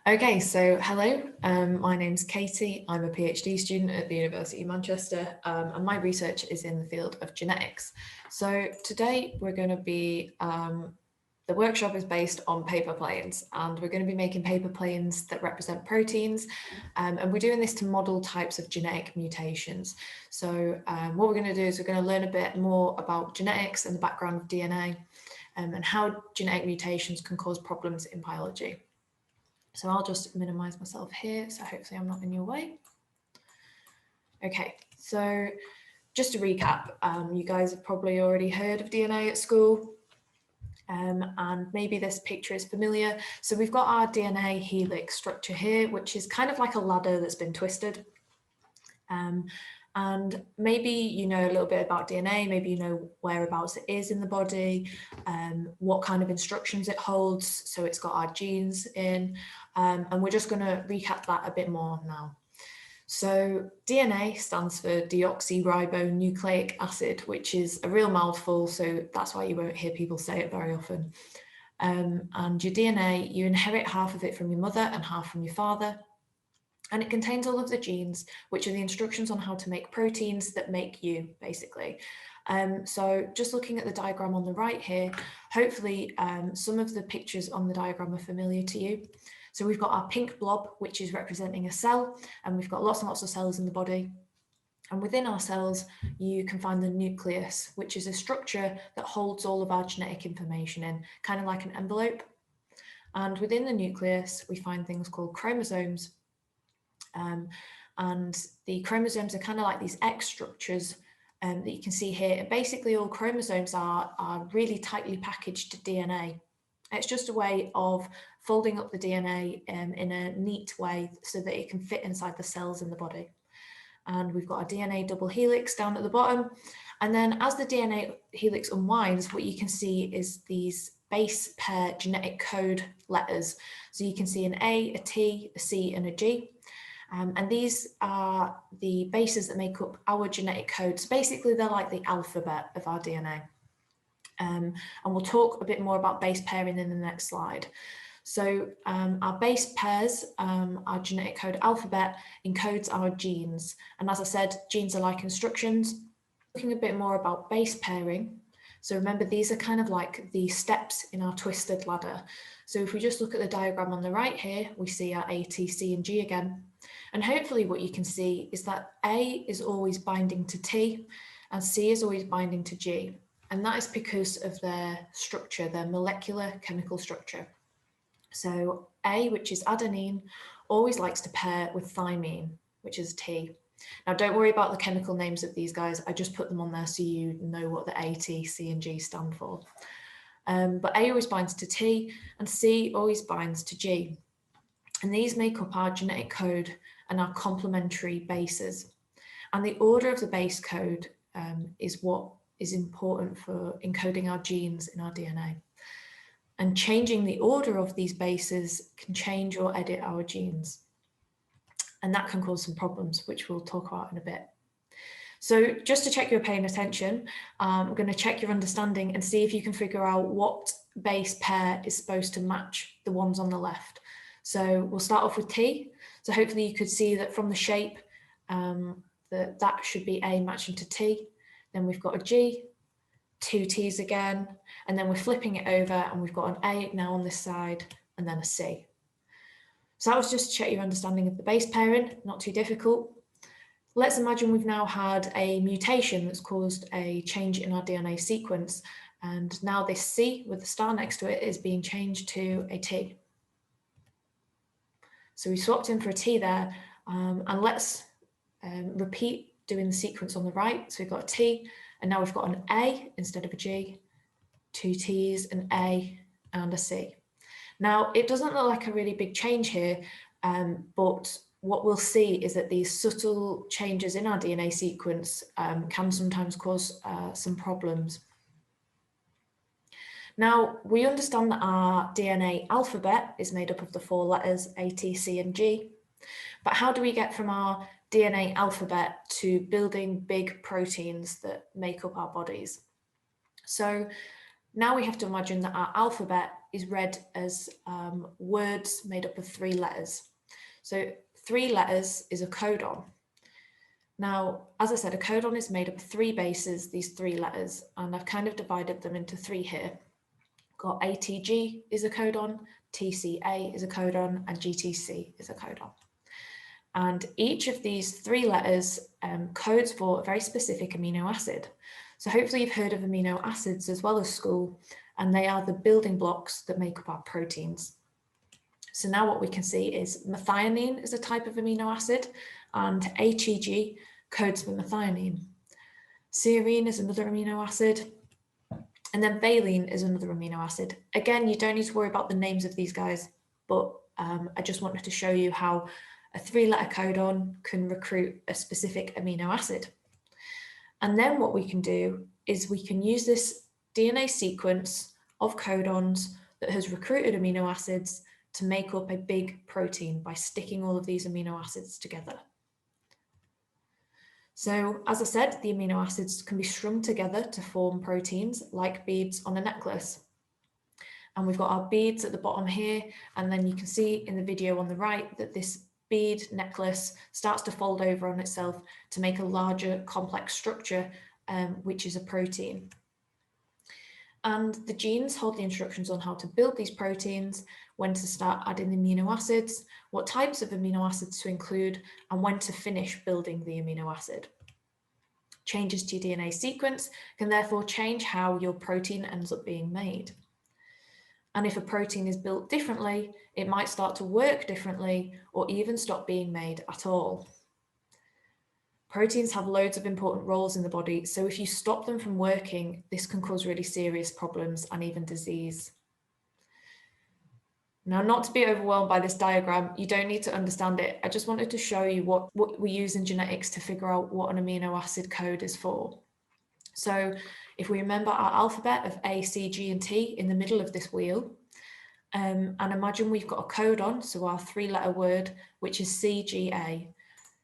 Okay, so hello, my name's Katie. I'm a PhD student at the University of Manchester, and my research is in the field of genetics. So today we're going to be, the workshop is based on paper planes, and we're going to be making paper planes that represent proteins, and we're doing this to model types of genetic mutations. So what we're going to do is we're going to learn a bit more about genetics and the background of DNA, and how genetic mutations can cause problems in biology. So I'll just minimize myself here, so hopefully I'm not in your way. Okay, so just to recap, you guys have probably already heard of DNA at school, and maybe this picture is familiar. So we've got our DNA helix structure here, which is kind of like a ladder that's been twisted. And maybe you know a little bit about DNA, maybe you know whereabouts it is in the body, what kind of instructions it holds. So it's got our genes in, and we're just going to recap that a bit more now. So DNA stands for deoxyribonucleic acid, which is a real mouthful, so that's why you won't hear people say it very often. And your DNA, you inherit half of it from your mother and half from your father. And it contains all of the genes, which are the instructions on how to make proteins that make you, basically. So just looking at the diagram on the right here, hopefully some of the pictures on the diagram are familiar to you. So we've got our pink blob, which is representing a cell, and we've got lots and lots of cells in the body. And within our cells, you can find the nucleus, which is a structure that holds all of our genetic information in, kind of like an envelope. And within the nucleus, we find things called chromosomes. And the chromosomes are kind of like these X structures that you can see here. And basically all chromosomes are really tightly packaged DNA. It's just a way of folding up the DNA in a neat way so that it can fit inside the cells in the body. And we've got a DNA double helix down at the bottom. And then as the DNA helix unwinds, what you can see is these base pair genetic code letters. So you can see an A, a T, a C, and a G. And these are the bases that make up our genetic code. So basically, they're like the alphabet of our DNA. And we'll talk a bit more about base pairing in the next slide. So our base pairs, our genetic code alphabet, encodes our genes. And as I said, genes are like instructions. Looking a bit more about base pairing. So remember, these are kind of like the steps in our twisted ladder. So if we just look at the diagram on the right here, we see our A, T, C, and G again. And hopefully what you can see is that A is always binding to T and C is always binding to G. And that is because of their structure, their molecular chemical structure. So A, which is adenine, always likes to pair with thymine, which is T. Now, don't worry about the chemical names of these guys. I just put them on there so you know what the A, T, C, and G stand for. But A always binds to T and C always binds to G. And these make up our genetic code and our complementary bases. And the order of the base code is what is important for encoding our genes in our DNA. And changing the order of these bases can change or edit our genes. And that can cause some problems, which we'll talk about in a bit. So just to check you're paying attention, we're going to check your understanding and see if you can figure out what base pair is supposed to match the ones on the left. So we'll start off with T. So hopefully you could see that from the shape, that should be A matching to T. Then we've got a G, two T's again, and then we're flipping it over and we've got an A now on this side and then a C. So that was just to check your understanding of the base pairing, not too difficult. Let's imagine we've now had a mutation that's caused a change in our DNA sequence. And now this C with the star next to it is being changed to a T. So we swapped in for a T there, and let's repeat doing the sequence on the right. So we've got a T, and now we've got an A instead of a G, two T's, an A, and a C. Now, it doesn't look like a really big change here, but what we'll see is that these subtle changes in our DNA sequence can sometimes cause some problems. Now, we understand that our DNA alphabet is made up of the four letters A, T, C, and G. But how do we get from our DNA alphabet to building big proteins that make up our bodies? So now we have to imagine that our alphabet is read as words made up of 3 letters. So 3 letters is a codon. Now, as I said, a codon is made up of 3 bases, these 3 letters, and I've kind of divided them into 3 here. Got ATG is a codon, TCA is a codon, and GTC is a codon. And each of these 3 letters codes for a very specific amino acid. So hopefully you've heard of amino acids as well as school, and they are the building blocks that make up our proteins. So now what we can see is methionine is a type of amino acid, and HEG codes for methionine. Serine is another amino acid, and then valine is another amino acid. Again, you don't need to worry about the names of these guys, but I just wanted to show you how a 3-letter codon can recruit a specific amino acid. And then what we can do is we can use this DNA sequence of codons that has recruited amino acids to make up a big protein by sticking all of these amino acids together. So, as I said, the amino acids can be strung together to form proteins like beads on a necklace. And we've got our beads at the bottom here, and then you can see in the video on the right that this bead necklace starts to fold over on itself to make a larger complex structure, which is a protein. And the genes hold the instructions on how to build these proteins, when to start adding the amino acids, what types of amino acids to include, and when to finish building the amino acid. Changes to your DNA sequence can therefore change how your protein ends up being made. And if a protein is built differently, it might start to work differently or even stop being made at all. Proteins have loads of important roles in the body, so if you stop them from working, this can cause really serious problems and even disease. Now, not to be overwhelmed by this diagram, you don't need to understand it. I just wanted to show you what we use in genetics to figure out what an amino acid code is for. So if we remember our alphabet of A, C, G, and T in the middle of this wheel, and imagine we've got a codon, so our 3-letter word, which is CGA.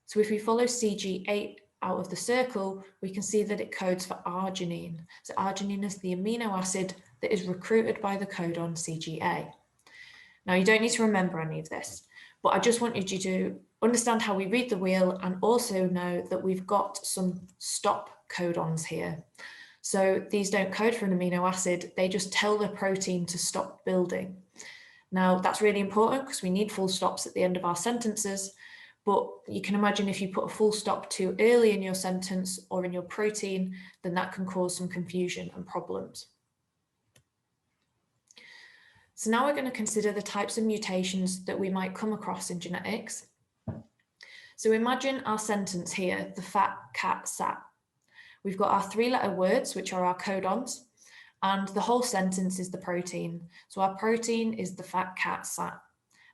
So if we follow CG8 out of the circle, we can see that it codes for arginine. So arginine is the amino acid that is recruited by the codon CGA. Now, you don't need to remember any of this, but I just wanted you to understand how we read the wheel and also know that we've got some stop codons here. So these don't code for an amino acid, they just tell the protein to stop building. Now, that's really important because we need full stops at the end of our sentences, but you can imagine if you put a full stop too early in your sentence or in your protein, then that can cause some confusion and problems. So now we're going to consider the types of mutations that we might come across in genetics. So imagine our sentence here, the fat cat sat. We've got our 3-letter words, which are our codons, and the whole sentence is the protein. So our protein is the fat cat sat.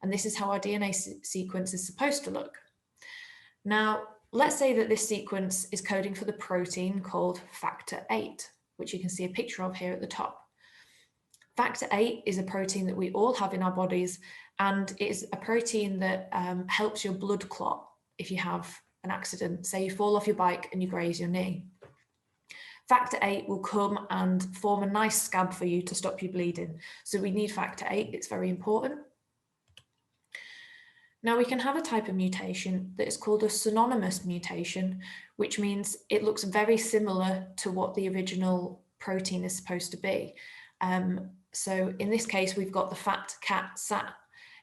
And this is how our DNA sequence is supposed to look. Now, let's say that this sequence is coding for the protein called factor VIII, which you can see a picture of here at the top. Factor VIII is a protein that we all have in our bodies, and it is a protein that helps your blood clot if you have an accident. Say you fall off your bike and you graze your knee. Factor VIII will come and form a nice scab for you to stop you bleeding. So we need factor VIII, it's very important. Now we can have a type of mutation that is called a synonymous mutation, which means it looks very similar to what the original protein is supposed to be. So in this case, we've got the fat cat sat,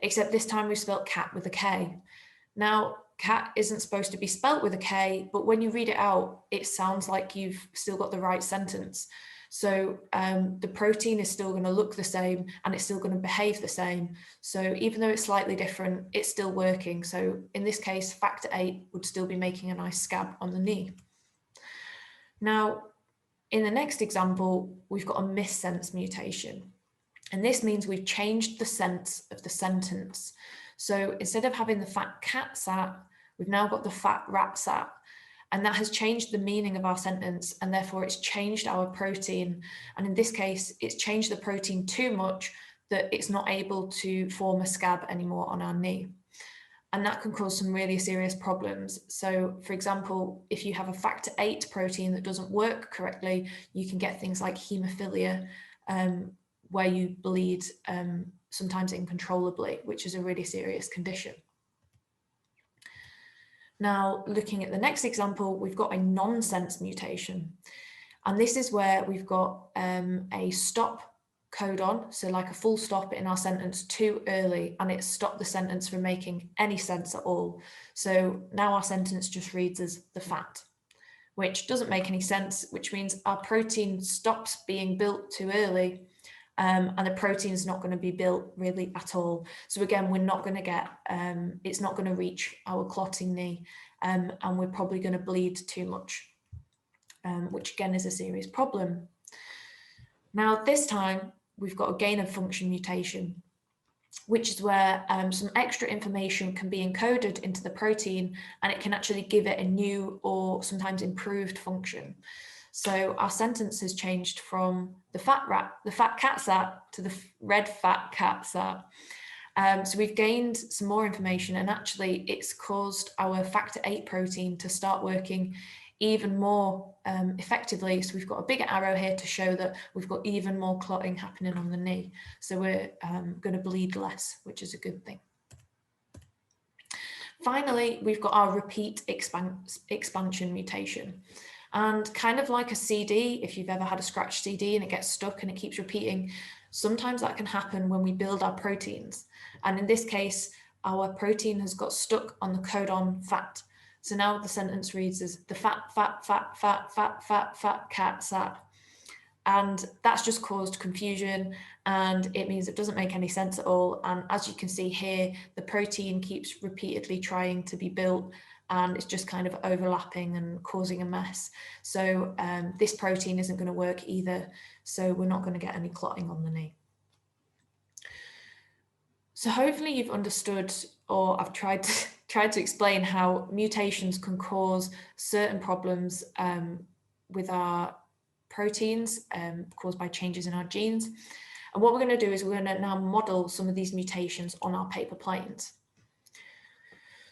except this time we've spelt cat with a K. Now, cat isn't supposed to be spelt with a K, but when you read it out, it sounds like you've still got the right sentence. So the protein is still going to look the same and it's still going to behave the same. So even though it's slightly different, it's still working. So in this case, factor VIII would still be making a nice scab on the knee. Now, in the next example, we've got a missense mutation. And this means we've changed the sense of the sentence. So instead of having the fat cat sat, we've now got the fat rat sat. And that has changed the meaning of our sentence, and therefore it's changed our protein. And in this case, it's changed the protein too much that it's not able to form a scab anymore on our knee. And that can cause some really serious problems. So for example, if you have a factor VIII protein that doesn't work correctly, you can get things like hemophilia, where you bleed sometimes uncontrollably, which is a really serious condition. Now, looking at the next example, we've got a nonsense mutation. And this is where we've got a stop codon, so like a full stop in our sentence too early, and it stopped the sentence from making any sense at all. So now our sentence just reads as the fat, which doesn't make any sense, which means our protein stops being built too early, and the protein is not going to be built really at all. So again, we're not going to get, it's not going to reach our clotting knee, and we're probably going to bleed too much, which again is a serious problem. Now this time we've got a gain of function mutation, which is where some extra information can be encoded into the protein, and it can actually give it a new or sometimes improved function. So our sentence has changed from the fat cat sat to the red fat cat sat. So we've gained some more information, and actually it's caused our factor VIII protein to start working even more effectively. So we've got a bigger arrow here to show that we've got even more clotting happening on the knee. So we're going to bleed less, which is a good thing. Finally, we've got our repeat expansion mutation. And kind of like a CD, if you've ever had a scratch CD and it gets stuck and it keeps repeating, sometimes that can happen when we build our proteins. And in this case, our protein has got stuck on the codon fat. So now the sentence reads as the fat cat sat. And that's just caused confusion, and it means it doesn't make any sense at all. And as you can see here, the protein keeps repeatedly trying to be built, and it's just kind of overlapping and causing a mess. So this protein isn't going to work either. So we're not going to get any clotting on the knee. So hopefully you've understood, or I've tried to explain how mutations can cause certain problems with our proteins caused by changes in our genes. And what we're going to do is we're going to now model some of these mutations on our paper planes.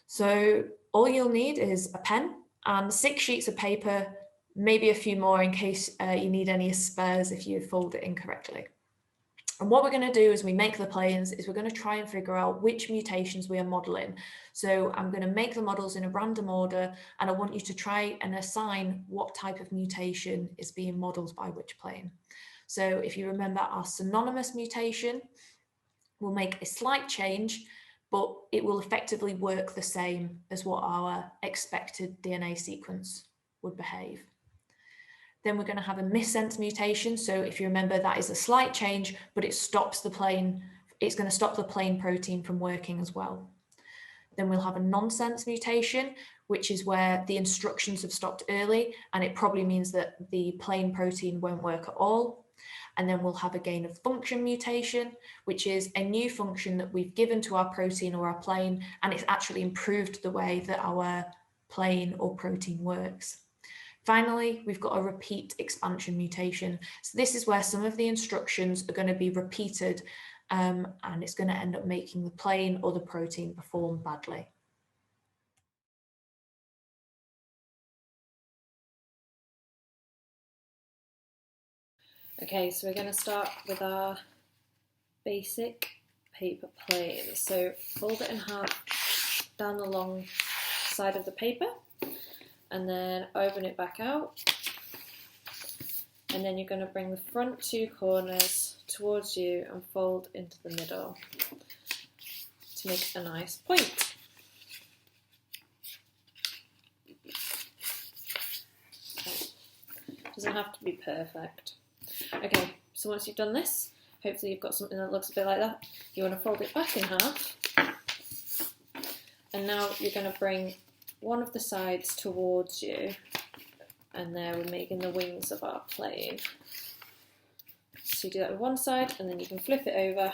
So all you'll need is a pen and 6 sheets of paper, maybe a few more in case you need any spares if you fold it incorrectly. And what we're going to do as we make the planes is we're going to try and figure out which mutations we are modeling. So I'm going to make the models in a random order, and I want you to try and assign what type of mutation is being modeled by which plane. So if you remember, our synonymous mutation will make a slight change, but it will effectively work the same as what our expected DNA sequence would behave. Then we're going to have a missense mutation. So if you remember, that is a slight change, but it stops the plane. It's going to stop the plane protein from working as well. Then we'll have a nonsense mutation, which is where the instructions have stopped early, and it probably means that the plane protein won't work at all. And then we'll have a gain of function mutation, which is a new function that we've given to our protein or our plane, and it's actually improved the way that our plane or protein works. Finally, we've got a repeat expansion mutation. So this is where some of the instructions are going to be repeated, and it's going to end up making the plane or the protein perform badly. Okay, so we're going to start with our basic paper plane. So fold it in half down the long side of the paper, and then open it back out. And then you're going to bring the front 2 corners towards you and fold into the middle to make a nice point. Okay. Doesn't have to be perfect. Okay, so once you've done this, hopefully you've got something that looks a bit like that. You want to fold it back in half. And now you're going to bring one of the sides towards you, and there we're making the wings of our plane. So you do that with one side, and then you can flip it over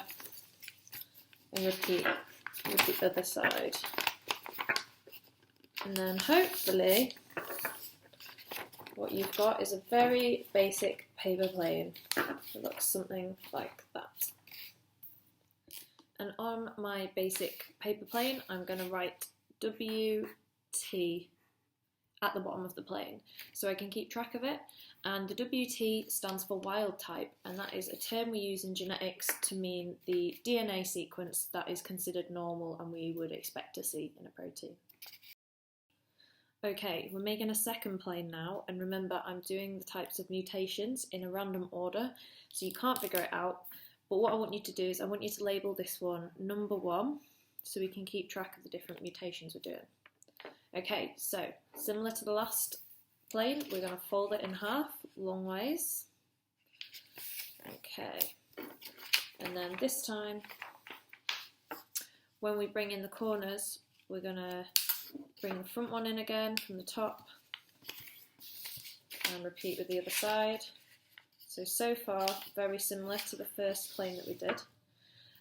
and repeat with the other side. And then hopefully what you've got is a very basic paper plane. It looks something like that. And on my basic paper plane, I'm going to write WT at the bottom of the plane, so I can keep track of it. And the WT stands for wild type, and that is a term we use in genetics to mean the DNA sequence that is considered normal and we would expect to see in a protein. Okay, we're making a second plane now, and remember I'm doing the types of mutations in a random order, so you can't figure it out, but what I want you to do is I want you to label this one number 1, so we can keep track of the different mutations we're doing. Okay, so similar to the last plane, we're going to fold it in half long ways. Okay, and then this time, when we bring in the corners, we're going to bring the front one in again from the top and repeat with the other side. So far, very similar to the first plane that we did.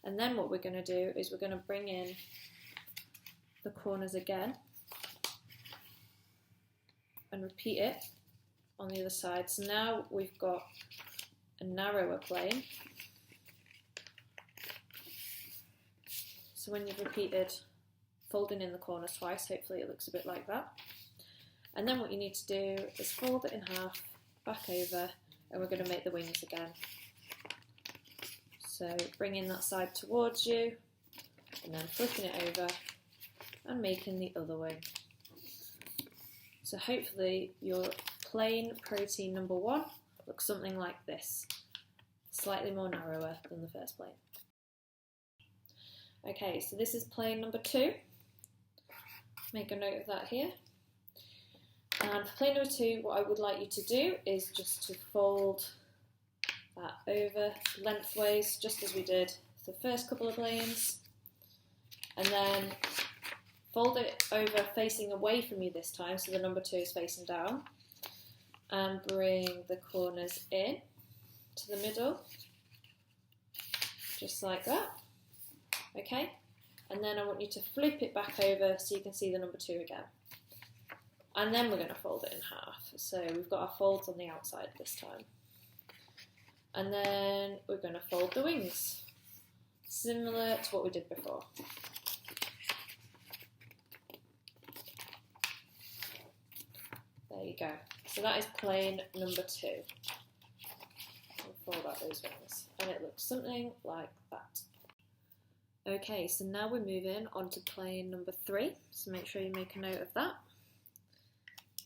And then what we're going to do is we're going to bring in the corners again and repeat it on the other side. So now we've got a narrower plane. So when you've repeated folding in the corners twice, hopefully it looks a bit like that. And then what you need to do is fold it in half, back over, and we're going to make the wings again. So bringing that side towards you, and then flipping it over, and making the other wing. So hopefully your plain protein number 1 looks something like this, slightly more narrower than the first plane. Okay, so this is plane number 2. Make a note of that here. And for plane number 2, what I would like you to do is just to fold that over lengthways, just as we did the first couple of planes, and then fold it over facing away from you this time, so the number 2 is facing down, and bring the corners in to the middle, just like that. Okay, and then I want you to flip it back over so you can see the number 2 again. And then we're going to fold it in half. So we've got our folds on the outside this time. And then we're going to fold the wings, similar to what we did before. There you go. So that is plane number 2. We'll fold out those wings. And it looks something like that. Okay, so now we're moving on to plane number 3. So make sure you make a note of that.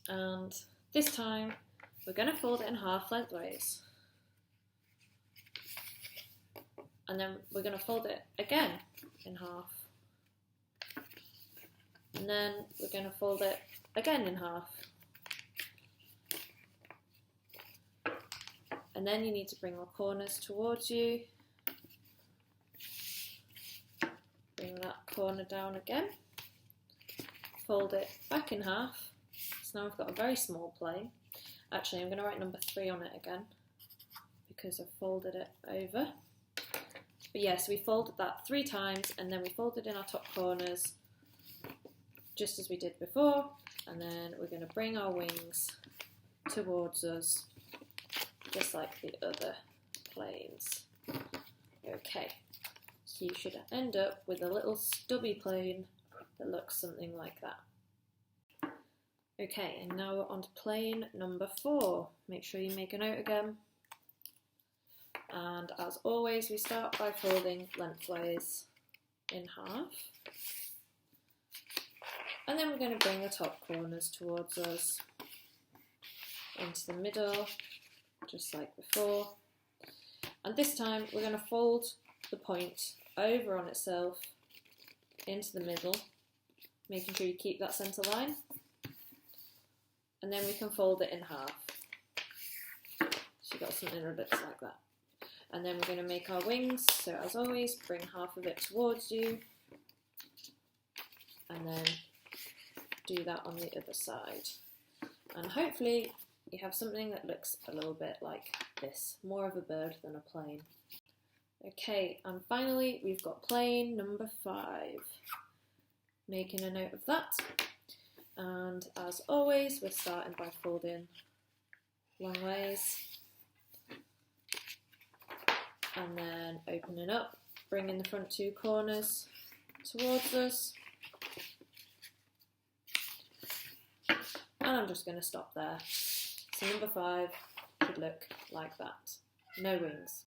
And this time, we're going to fold it in half lengthways. And then we're going to fold it again in half. And then we're going to fold it again in half. And then you need to bring the corners towards you. Bring that corner down again. Fold it back in half. So now I've got a very small plane. Actually, I'm going to write number 3 on it again because I've folded it over. But yes, we folded that 3 times, and then we folded in our top corners just as we did before, and then we're going to bring our wings towards us just like the other planes. Okay, so you should end up with a little stubby plane that looks something like that. Okay, and now we're on to plane number 4. Make sure you make a note again. And as always, we start by folding lengthways in half. And then we're going to bring the top corners towards us into the middle, just like before. And this time we're going to fold the point over on itself into the middle, making sure you keep that centre line. And then we can fold it in half. So you've got something that looks like that. And then we're going to make our wings. So as always, bring half of it towards you. And then do that on the other side. And hopefully you have something that looks a little bit like this. More of a bird than a plane. Okay, and finally we've got plane number 5. Making a note of that. And as always, we're starting by folding long ways. And then opening up, bringing the front 2 corners towards us. And I'm just going to stop there. So number 5 should look like that. No wings.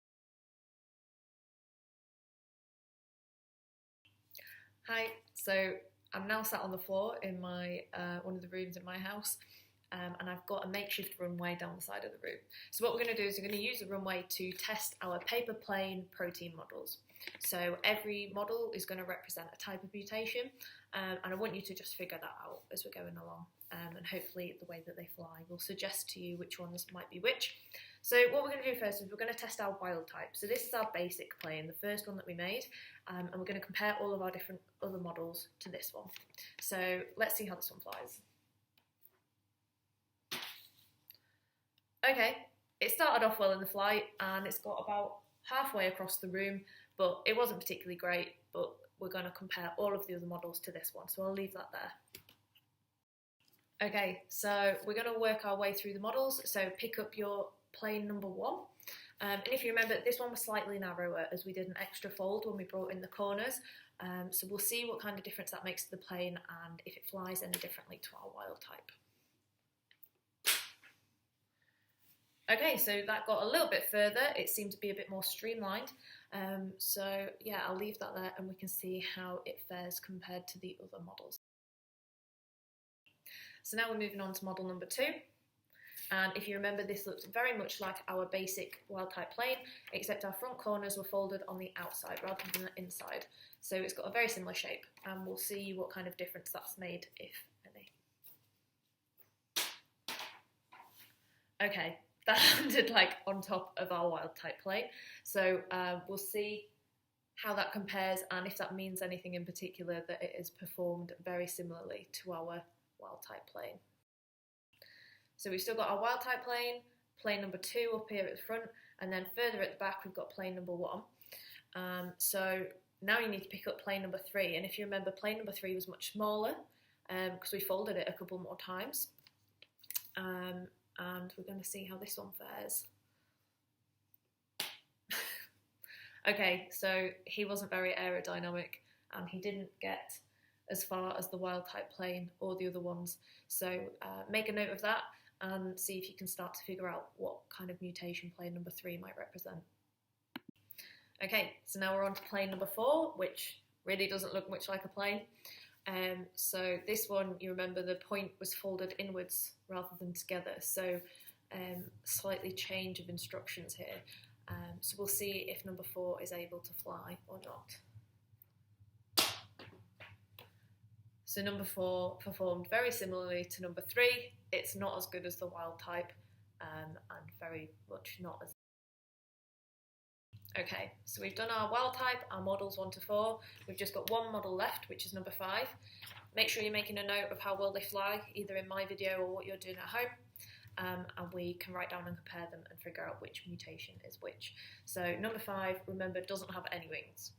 Hi, so I'm now sat on the floor in my one of the rooms in my house, and I've got a makeshift runway down the side of the room. So what we're going to do is we're going to use the runway to test our paper plane protein models. So every model is going to represent a type of mutation, and I want you to just figure that out as we're going along, and hopefully the way that they fly will suggest to you which ones might be which. So what we're going to do first is we're going to test our wild type. So this is our basic plane, the first one that we made, and we're going to compare all of our different other models to this one. So let's see how this one flies. Okay, it started off well in the flight and it's got about halfway across the room, but it wasn't particularly great, but we're going to compare all of the other models to this one, so I'll leave that there. Okay, so we're going to work our way through the models, so pick up your plane number 1. And if you remember, this one was slightly narrower as we did an extra fold when we brought in the corners, so we'll see what kind of difference that makes to the plane and if it flies any differently to our wild type. Okay, so that got a little bit further. It seemed to be a bit more streamlined. So yeah, I'll leave that there and we can see how it fares compared to the other models. So now we're moving on to model number 2. And if you remember, this looks very much like our basic wild type plane, except our front corners were folded on the outside rather than the inside. So it's got a very similar shape, and we'll see what kind of difference that's made, if any. Okay, that landed like on top of our wild type plane. So we'll see how that compares and if that means anything in particular that it is performed very similarly to our wild type plane. So we've still got our wild type plane, plane number 2 up here at the front, and then further at the back we've got plane number 1. So now you need to pick up plane number 3, and if you remember, plane number 3 was much smaller because we folded it a couple more times. And we're going to see how this one fares. Okay, so he wasn't very aerodynamic and he didn't get as far as the wild type plane or the other ones. So make a note of that and see if you can start to figure out what kind of mutation plane number 3 might represent. Okay, so now we're on to plane number 4, which really doesn't look much like a plane. So this one, you remember the point was folded inwards rather than together, so slightly change of instructions here. So we'll see if number 4 is able to fly or not. So number 4 performed very similarly to number 3. It's not as good as the wild type and very much not as... Okay, so we've done our wild type, our models 1 to 4. We've just got one model left, which is number 5. Make sure you're making a note of how well they fly, either in my video or what you're doing at home. And we can write down and compare them and figure out which mutation is which. So number 5, remember, doesn't have any wings.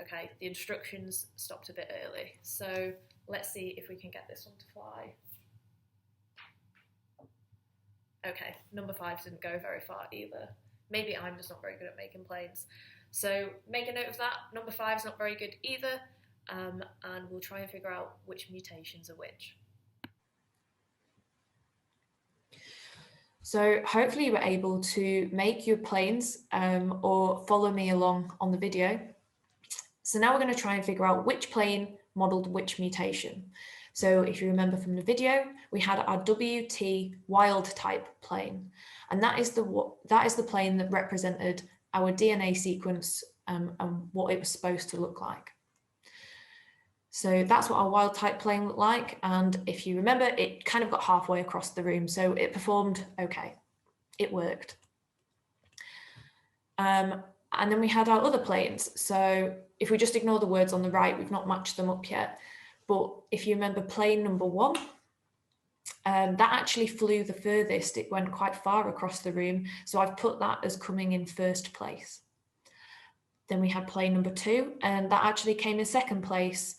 Okay, the instructions stopped a bit early. So let's see if we can get this one to fly. Okay, number 5 didn't go very far either. Maybe I'm just not very good at making planes. So make a note of that. Number 5 is not very good either. And we'll try and figure out which mutations are which. So hopefully you were able to make your planes or follow me along on the video. So now we're going to try and figure out which plane modelled which mutation. So if you remember from the video, we had our WT wild type plane, and that is the plane that represented our DNA sequence and what it was supposed to look like. So that's what our wild type plane looked like, and if you remember, it kind of got halfway across the room, so it performed okay. It worked. And then we had our other planes. So if we just ignore the words on the right, we've not matched them up yet. But if you remember plane number 1, that actually flew the furthest. It went quite far across the room. So I've put that as coming in first place. Then we had plane number 2, and that actually came in second place.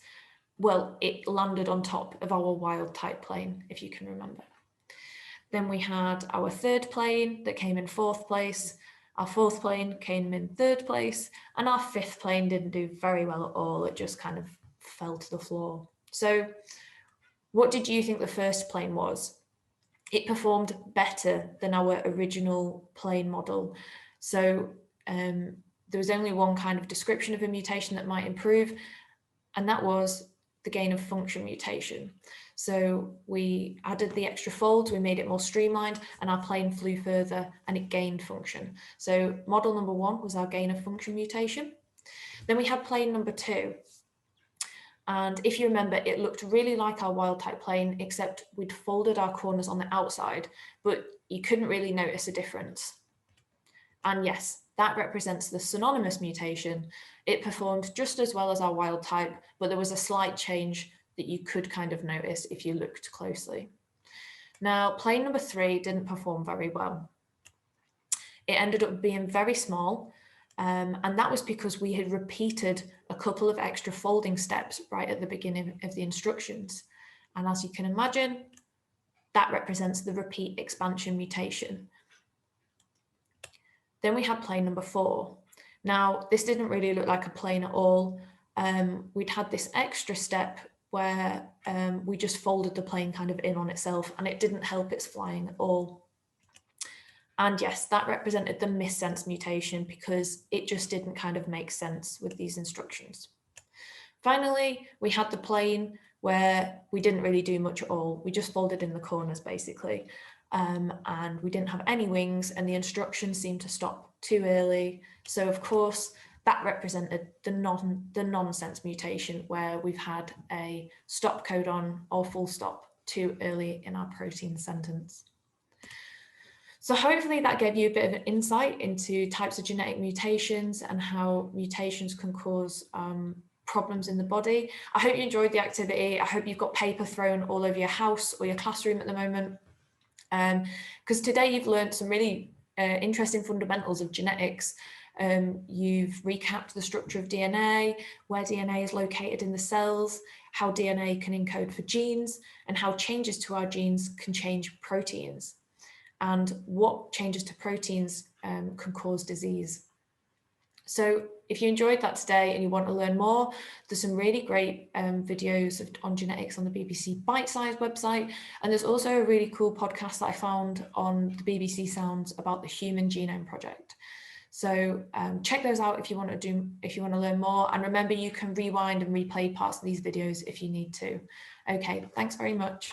Well, it landed on top of our wild type plane, if you can remember. Then we had our third plane that came in fourth place. Our fourth plane came in third place, and our fifth plane didn't do very well at all. It just kind of fell to the floor. So what did you think the first plane was? it performed better than our original plain model. So there was only one kind of description of a mutation that might improve, and that was the gain of function mutation. So we added the extra folds, we made it more streamlined, and our plane flew further and it gained function. So model number 1 was our gain of function mutation. Then we had plane number 2. And if you remember, it looked really like our wild type plane, except we'd folded our corners on the outside, but you couldn't really notice a difference. And yes, that represents the synonymous mutation. It performed just as well as our wild type, but there was a slight change that you could kind of notice if you looked closely. Now, plane number 3 didn't perform very well. It ended up being very small, and that was because we had repeated a couple of extra folding steps right at the beginning of the instructions. And as you can imagine, that represents the repeat expansion mutation. Then we had plane number 4. Now, this didn't really look like a plane at all. We'd had this extra step where we just folded the plane kind of in on itself, and it didn't help its flying at all. And yes, that represented the missense mutation because it just didn't kind of make sense with these instructions. Finally, we had the plane where we didn't really do much at all. We just folded in the corners basically. And we didn't have any wings, and the instructions seemed to stop too early. So of course, that represented the nonsense mutation where we've had a stop codon or full stop too early in our protein sentence. So hopefully that gave you a bit of an insight into types of genetic mutations and how mutations can cause problems in the body. I hope you enjoyed the activity. I hope you've got paper thrown all over your house or your classroom at the moment. Because today you've learned some really interesting fundamentals of genetics. You've recapped the structure of DNA, where DNA is located in the cells, how DNA can encode for genes, and how changes to our genes can change proteins, and what changes to proteins can cause disease. So if you enjoyed that today and you want to learn more, there's some really great videos on genetics on the BBC Bite Size website. And there's also a really cool podcast that I found on the BBC Sounds about the Human Genome Project. So check those out if you want to learn more. And remember, you can rewind and replay parts of these videos if you need to. Okay, thanks very much.